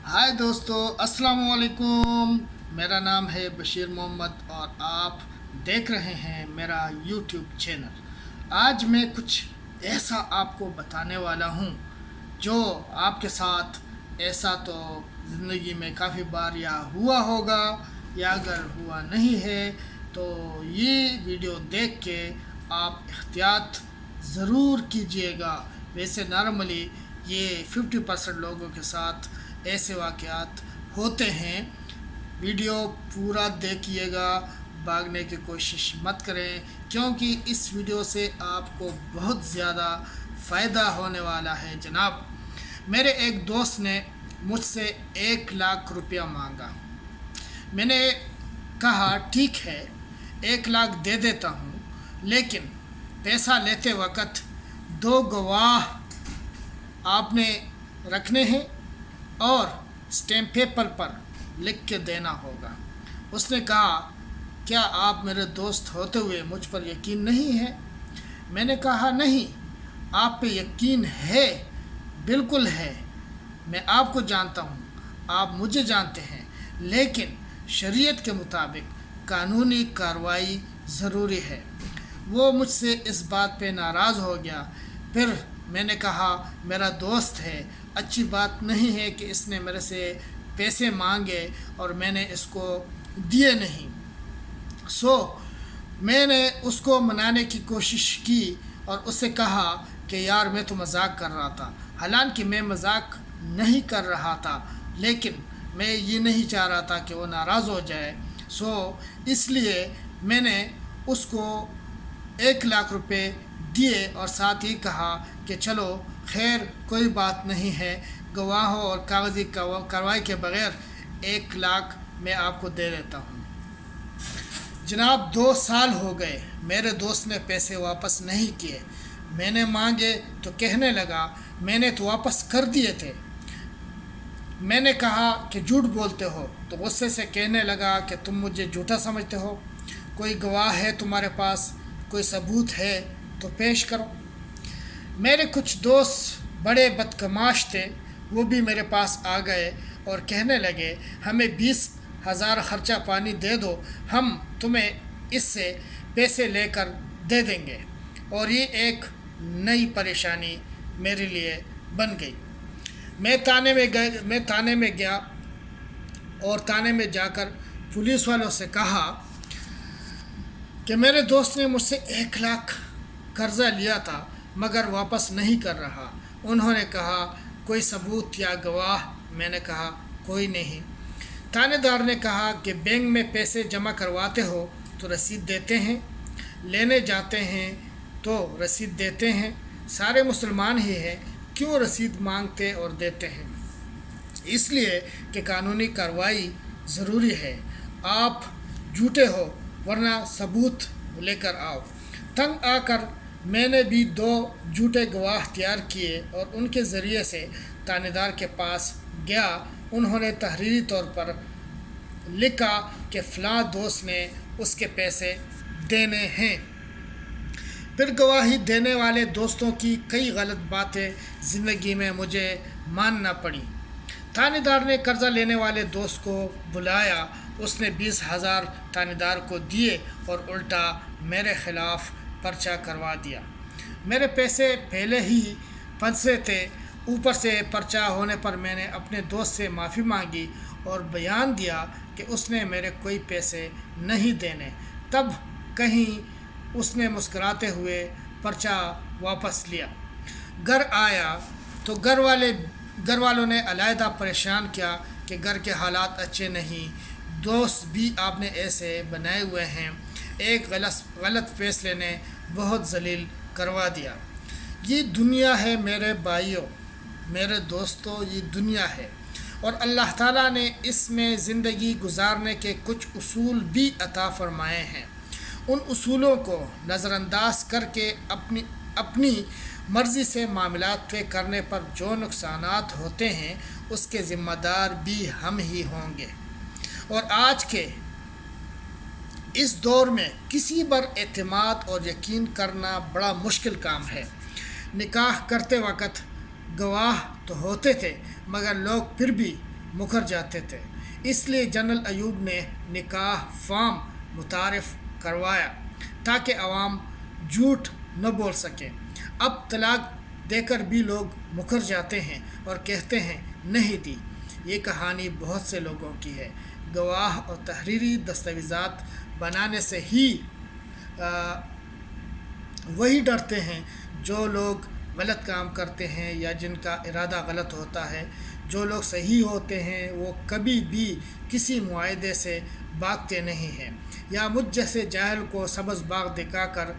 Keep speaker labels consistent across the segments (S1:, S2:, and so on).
S1: हाय दोस्तों, अस्सलाम वालेकुम। मेरा नाम है बशीर मोहम्मद और आप देख रहे हैं मेरा यूट्यूब चैनल। आज मैं कुछ ऐसा आपको बताने वाला हूँ जो आपके साथ ऐसा तो ज़िंदगी में काफ़ी बार या हुआ होगा या अगर हुआ नहीं है तो ये वीडियो देख के आप एहतियात ज़रूर कीजिएगा। वैसे नॉर्मली ये 50% लोगों के साथ ऐसे वाक़यात होते हैं। वीडियो पूरा देखिएगा, भागने की कोशिश मत करें क्योंकि इस वीडियो से आपको बहुत ज़्यादा फ़ायदा होने वाला है। जनाब, मेरे एक दोस्त ने मुझसे 1 लाख रुपया मांगा। मैंने कहा ठीक है 1 लाख दे देता हूँ, लेकिन पैसा लेते वक्त 2 गवाह आपने रखने हैं और स्टैम्प पेपर पर लिख के देना होगा। उसने कहा क्या आप मेरे दोस्त होते हुए मुझ पर यकीन नहीं है? मैंने कहा नहीं, आप पे यकीन है, बिल्कुल है। मैं आपको जानता हूँ, आप मुझे जानते हैं, लेकिन शरीयत के मुताबिक कानूनी कार्रवाई ज़रूरी है। वो मुझसे इस बात पे नाराज़ हो गया। फिर मैंने कहा मेरा दोस्त है, अच्छी बात नहीं है कि इसने मेरे से पैसे मांगे और मैंने इसको दिए नहीं। मैंने उसको मनाने की कोशिश की और उससे कहा कि यार मैं तो मजाक कर रहा था। हालांकि मैं मजाक नहीं कर रहा था, लेकिन मैं ये नहीं चाह रहा था कि वो नाराज़ हो जाए। इसलिए मैंने उसको 1 लाख रुपए दिए और साथ ही कहा कि चलो खैर कोई बात नहीं है, गवाहों और कागज़ी कार्रवाई के बग़ैर 1 लाख मैं आपको दे देता हूँ। जनाब 2 साल हो गए, मेरे दोस्त ने पैसे वापस नहीं किए। मैंने मांगे तो कहने लगा मैंने तो वापस कर दिए थे। मैंने कहा कि झूठ बोलते हो, तो गुस्से से कहने लगा कि तुम मुझे झूठा समझते हो। कोई गवाह है तुम्हारे पास, कोई सबूत है तो पेश करो। मेरे कुछ दोस्त बड़े बदतमाश थे, वो भी मेरे पास आ गए और कहने लगे हमें 20,000 ख़र्चा पानी दे दो, हम तुम्हें इससे पैसे लेकर दे देंगे। और ये एक नई परेशानी मेरे लिए बन गई। मैं थाने में गया और थाने में जाकर पुलिस वालों से कहा कि मेरे दोस्त ने मुझसे 1 लाख कर्ज़ा लिया था मगर वापस नहीं कर रहा। उन्होंने कहा कोई सबूत या गवाह? मैंने कहा कोई नहीं। थानेदार ने कहा कि बैंक में पैसे जमा करवाते हो तो रसीद देते हैं, लेने जाते हैं तो रसीद देते हैं, सारे मुसलमान ही हैं, क्यों रसीद मांगते और देते हैं? इसलिए कि कानूनी कार्रवाई ज़रूरी है। आप झूठे हो, वरना सबूत लेकर आओ। तंग आकर मैंने भी 2 झूठे गवाह तैयार किए और उनके ज़रिए से थानेदार के पास गया। उन्होंने तहरीरी तौर पर लिखा कि फ़लाँ दोस्त ने उसके पैसे देने हैं। फिर गवाही देने वाले दोस्तों की कई गलत बातें ज़िंदगी में मुझे मानना पड़ी। थानेदार ने कर्ज़ा लेने वाले दोस्त को बुलाया, उसने 20,000 थानेदार को दिए और उल्टा मेरे ख़िलाफ़ पर्चा करवा दिया। मेरे पैसे पहले ही फंसे थे, ऊपर से पर्चा होने पर मैंने अपने दोस्त से माफ़ी मांगी और बयान दिया कि उसने मेरे कोई पैसे नहीं देने। तब कहीं उसने मुस्कुराते हुए पर्चा वापस लिया। घर आया तो घर वालों ने अलहदा परेशान किया कि घर के हालात अच्छे नहीं, दोस्त भी आपने ऐसे बनाए हुए हैं। एक गलत फैसले ने बहुत जलील करवा दिया। ये दुनिया है मेरे भाइयों, मेरे दोस्तों, ये दुनिया है और अल्लाह ताला ने इसमें ज़िंदगी गुजारने के कुछ उसूल भी अता फरमाए हैं। उन उसूलों को नज़रअंदाज करके अपनी मर्ज़ी से मामलात तय करने पर जो नुकसानात होते हैं उसके ज़िम्मेदार भी हम ही होंगे। और आज के इस दौर में किसी पर एतमाद और यकीन करना बड़ा मुश्किल काम है। निकाह करते वक्त गवाह तो होते थे, मगर लोग फिर भी मुकर जाते थे। इसलिए जनरल अयूब ने निकाह फॉर्म मुतारिफ करवाया ताकि अवाम झूठ न बोल सकें। अब तलाक देकर भी लोग मुकर जाते हैं और कहते हैं नहीं दी। ये कहानी बहुत से लोगों की है। गवाह और तहरीरी दस्तावेज़ात बनाने से ही वही डरते हैं जो लोग गलत काम करते हैं या जिनका इरादा गलत होता है। जो लोग सही होते हैं वो कभी भी किसी मुआहदे से भागते नहीं हैं या मुझ जैसे जाहिल को सब्ज़ बाग दिखाकर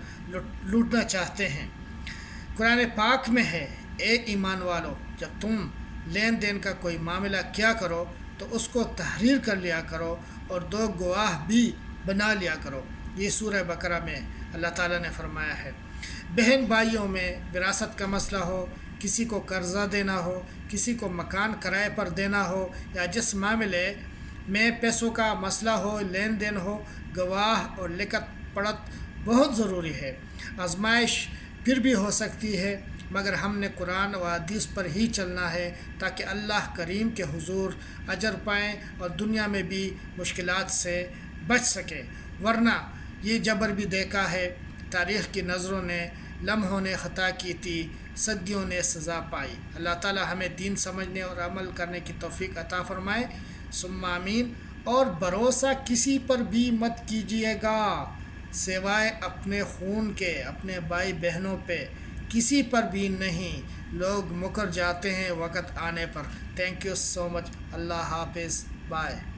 S1: लूटना चाहते हैं। कुरान पाक में है, ए ईमान वालो, जब तुम लेन देन का कोई मामला क्या करो तो उसको तहरीर कर लिया करो और दो गवाह भी बना लिया करो। ये सूरह बकरा में अल्लाह ताला ने फरमाया है। बहन भाइयों में विरासत का मसला हो, किसी को कर्ज़ा देना हो, किसी को मकान किराए पर देना हो या जिस मामले में पैसों का मसला हो, लेन देन हो, गवाह और लिखत पढ़त बहुत ज़रूरी है। आजमाइश फिर भी हो सकती है, मगर हमने कुरान व हदीस पर ही चलना है ताकि अल्लाह करीम के हुजूर अजर पाएँ और दुनिया में भी मुश्किलात से बच सके। वरना ये जबर भी देखा है, तारीख़ की नज़रों ने लम्हों ने ख़ता की थी, सदियों ने सज़ा पाई। अल्लाह ताला हमें दीन समझने और अमल करने की तौफ़ीक अता फ़रमाए। सुम्मा आमीन। और भरोसा किसी पर भी मत कीजिएगा सिवाय अपने खून के, अपने भाई बहनों पे, किसी पर भी नहीं। लोग मुकर जाते हैं वक़्त आने पर। Thank you so much. Allah हाफिज़। बाय।